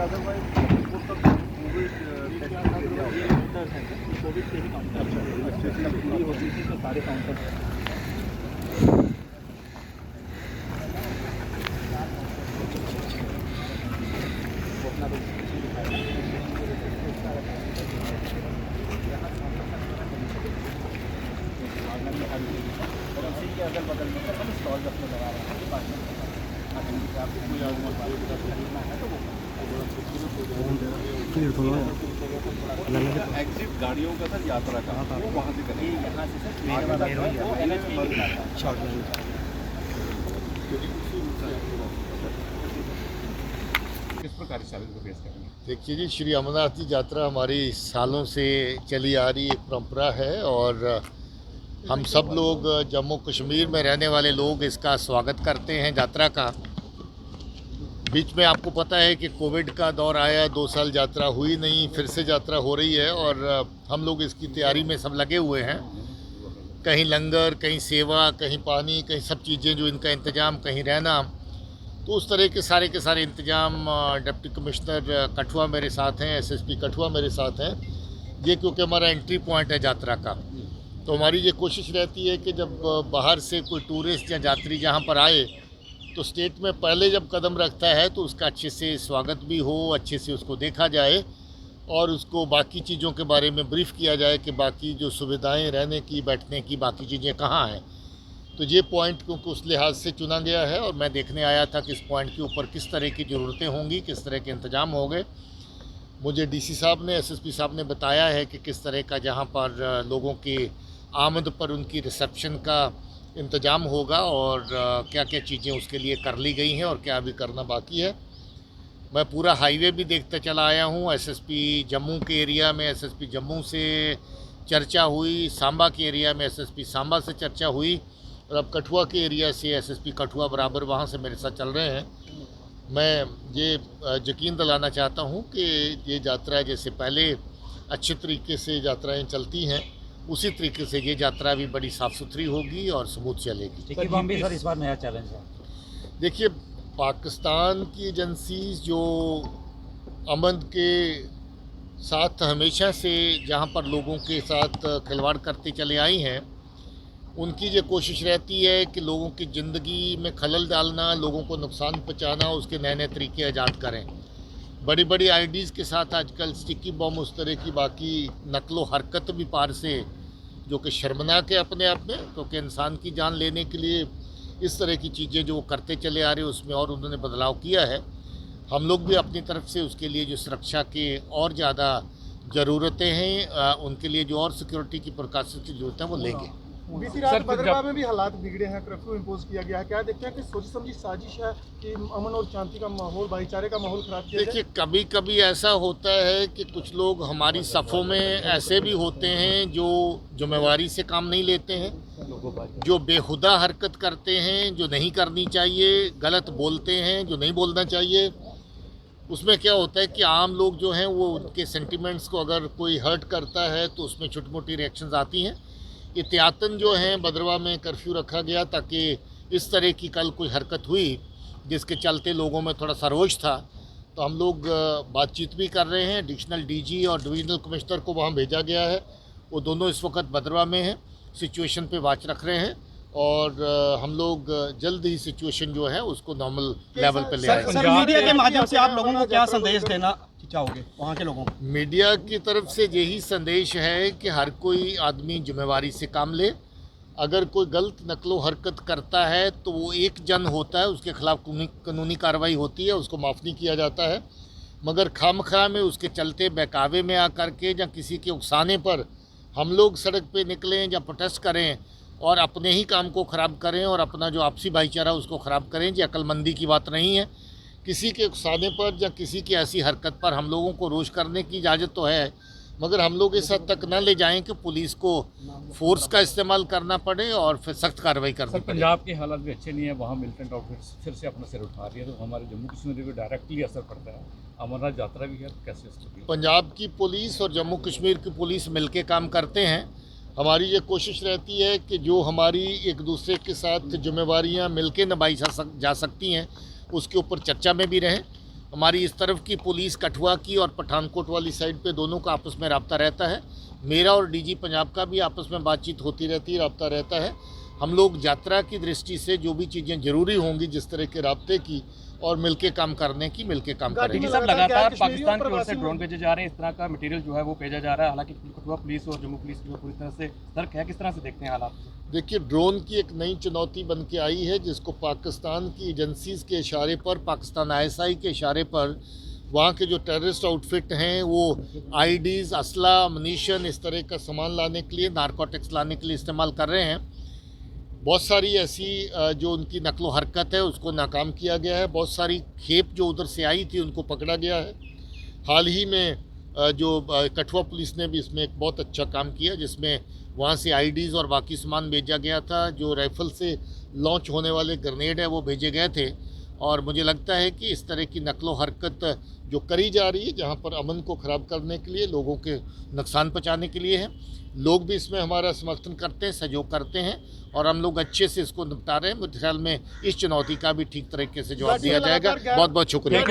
Otherwise Covid से ही counter पूरी होती थी तो सारे काउंटर और इसी के अगल बगल में हम स्टॉल अपने लगा रहे हैं डिपार्टमेंट एग्जिट गाड़ियों का सर यात्रा का वो वहाँ से करेंगे यहाँ से सर किस प्रकार इस चैलेंज को फेस करेंगे? देखिए जी, श्री अमरनाथ जी यात्रा हमारी सालों से चली आ रही एक परंपरा है और हम सब लोग जम्मू कश्मीर में रहने वाले लोग इसका स्वागत करते हैं यात्रा का। बीच में आपको पता है कि कोविड का दौर आया, 2 साल यात्रा हुई नहीं, फिर से यात्रा हो रही है और हम लोग इसकी तैयारी में सब लगे हुए हैं। कहीं लंगर, कहीं सेवा, कहीं पानी, कहीं सब चीज़ें जो इनका इंतज़ाम, कहीं रहना, तो उस तरह के सारे इंतज़ाम डिप्टी कमिश्नर कठुआ मेरे साथ हैं, एसएसपी कठुआ मेरे साथ हैं। ये क्योंकि हमारा एंट्री पॉइंट है यात्रा का, तो हमारी ये कोशिश रहती है कि जब बाहर से कोई टूरिस्ट या यात्री यहाँ पर आए तो स्टेट में पहले जब कदम रखता है तो उसका अच्छे से स्वागत भी हो, अच्छे से उसको देखा जाए और उसको बाकी चीज़ों के बारे में ब्रीफ़ किया जाए कि बाकी जो सुविधाएं रहने की, बैठने की, बाकी चीज़ें कहाँ हैं। तो ये पॉइंट क्योंकि उस लिहाज से चुना गया है और मैं देखने आया था कि इस पॉइंट के ऊपर किस तरह की ज़रूरतें होंगी, किस तरह के इंतज़ाम होंगे। मुझे डीसी साहब ने, एसएसपी साहब ने बताया है कि किस तरह का जहाँ पर लोगों की आमद पर उनकी रिसेप्शन का इंतज़ाम होगा और क्या क्या चीज़ें उसके लिए कर ली गई हैं और क्या अभी करना बाकी है। मैं पूरा हाईवे भी देखते चला आया हूँ। एसएसपी जम्मू के एरिया में एसएसपी जम्मू से चर्चा हुई, सांबा के एरिया में एसएसपी सांबा से चर्चा हुई और अब कठुआ के एरिया से एसएसपी कठुआ बराबर वहाँ से मेरे साथ चल रहे हैं। मैं ये यकीन दिलाना चाहता हूँ कि ये यात्रा जैसे पहले अच्छे तरीके से यात्राएँ चलती हैं, उसी तरीके से ये यात्रा भी बड़ी साफ़ सुथरी होगी और स्मूथ चलेगी। सर इस बार नया चैलेंज है। देखिए, पाकिस्तान की एजेंसीज जो अमन के साथ हमेशा से जहाँ पर लोगों के साथ खिलवाड़ करते चले आई हैं, उनकी ये कोशिश रहती है कि लोगों की ज़िंदगी में खलल डालना, लोगों को नुकसान पहुँचाना, उसके नए नए तरीके ईजाद करें। बड़ी बड़ी आईडीज़ के साथ आजकल स्टिकी बम, उस तरह की बाकी नकलो हरकत भी पार से, जो कि शर्मनाक है अपने आप में, क्योंकि इंसान की जान लेने के लिए इस तरह की चीज़ें जो करते चले आ रहे हैं उसमें और उन्होंने बदलाव किया है। हम लोग भी अपनी तरफ से उसके लिए जो सुरक्षा के और ज़्यादा ज़रूरतें हैं, उनके लिए जो और सिक्योरिटी की प्रिकॉशंस की ज़रूरत है वो लेंगे। बीती रात बदरवा में भी हालात बिगड़े हैं, कर्फ्यू इम्पोज किया गया है। क्या देखते हैं कि सोची समझी साजिश है कि अमन और शांति का माहौल, भाईचारे का माहौल खराब किया जाए? देखिए, कभी कभी ऐसा होता है कि कुछ लोग हमारी सफ़ों में ऐसे भी होते हैं जो जिम्मेवारी से काम नहीं लेते हैं, जो बेहुदा हरकत करते हैं, जो नहीं करनी चाहिए, गलत बोलते हैं जो नहीं बोलना चाहिए। उसमें क्या होता है कि आम लोग जो हैं वो उनके सेंटिमेंट्स को अगर कोई हर्ट करता है तो उसमें छोटी मोटी रिएक्शंस आती हैं। एहतियातन जो हैं बदरवा में कर्फ्यू रखा गया ताकि इस तरह की कल कोई हरकत हुई जिसके चलते लोगों में थोड़ा सा रोष था, तो हम लोग बातचीत भी कर रहे हैं। एडिशनल डीजी और डिविजनल कमिश्नर को वहाँ भेजा गया है, वो दोनों इस वक्त बदरवा में हैं, सिचुएशन पे वाच रख रहे हैं और हम लोग जल्द ही सिचुएशन जो है उसको नॉर्मल लेवल पे ले आएंगे। सर, मीडिया के माध्यम से आप लोगों को क्या संदेश देना चाहोगे वहाँ के लोगों को? मीडिया की तरफ से यही संदेश है कि हर कोई आदमी जिम्मेवारी से काम ले। अगर कोई गलत नकलो हरकत करता है तो वो एक जन होता है, उसके खिलाफ कानूनी कार्रवाई होती है, उसको माफ़ नहीं किया जाता है। मगर खामखा में उसके चलते बहकावे में आकर के या किसी के उकसाने पर हम लोग सड़क पे निकलें या प्रोटेस्ट करें और अपने ही काम को ख़राब करें और अपना जो आपसी भाईचारा उसको ख़राब करें, ये अक्लमंदी की बात नहीं है। किसी के उकसाने पर या किसी की ऐसी हरकत पर हम लोगों को रोष करने की इजाज़त तो है, मगर हम लोग इस हद तक न ले जाएं कि पुलिस को फोर्स का इस्तेमाल करना पड़े और फिर सख्त कार्रवाई करनी पड़े। पंजाब के हालात भी अच्छे नहीं है, वहाँ मिलिटेंट आउटफिट्स फिर से अपना सिर उठा रही है, तो हमारे जम्मू कश्मीर पे डायरेक्टली असर पड़ता है। अमरनाथ यात्रा भी है, कैसे इसको? पंजाब की पुलिस और जम्मू कश्मीर की पुलिस मिलके काम करते हैं। हमारी ये कोशिश रहती है कि जो हमारी एक दूसरे के साथ जिम्मेवारियाँ मिलके निभाई जा सकती हैं उसके ऊपर चर्चा में भी रहें। हमारी इस तरफ की पुलिस कठुआ की और पठानकोट वाली साइड पे दोनों का आपस में रब्ता रहता है। मेरा और डीजी पंजाब का भी आपस में बातचीत होती रहती है, रब्ता रहता है। हम लोग यात्रा की दृष्टि से जो भी चीज़ें ज़रूरी होंगी जिस तरह के रब्ते की और मिलके काम करने की मिलके काम करेंगे। डीजी साहब, लगातार पाकिस्तान की ओर से ड्रोन भेजे जा रहे हैं, इस तरह का मटेरियल जो है वो भेजा जा रहा है, हालांकि कठुआ पुलिस और जम्मू पुलिस की पूरी तरह से सतर्क है। किस तरह से देखते हैं हालात? देखिए, ड्रोन की एक नई चुनौती बन के आई है जिसको पाकिस्तान की एजेंसीज के इशारे पर, पाकिस्तान ISI के इशारे पर वहाँ के जो टेररिस्ट आउटफिट हैं वो IDs, असला, अमनीशन, इस तरह का सामान लाने के लिए, नारकोटिक्स लाने के लिए इस्तेमाल कर रहे हैं। बहुत सारी ऐसी जो उनकी नकलो हरकत है उसको नाकाम किया गया है। बहुत सारी खेप जो उधर से आई थी उनको पकड़ा गया है। हाल ही में जो कठुआ पुलिस ने भी इसमें एक बहुत अच्छा काम किया जिसमें वहाँ से IDs और बाकी सामान भेजा गया था। जो राइफल से लॉन्च होने वाले ग्रेनेड है वो भेजे गए थे। और मुझे लगता है कि इस तरह की नकलो हरकत जो करी जा रही है जहाँ पर अमन को ख़राब करने के लिए, लोगों के नुकसान पहुँचाने के लिए है, लोग भी इसमें हमारा समर्थन करते हैं, सहयोग करते हैं और हम लोग अच्छे से इसको निपटा रहे हैं। मेरे ख्याल में इस चुनौती का भी ठीक तरीके से जवाब दिया जाएगा। बहुत बहुत शुक्रिया।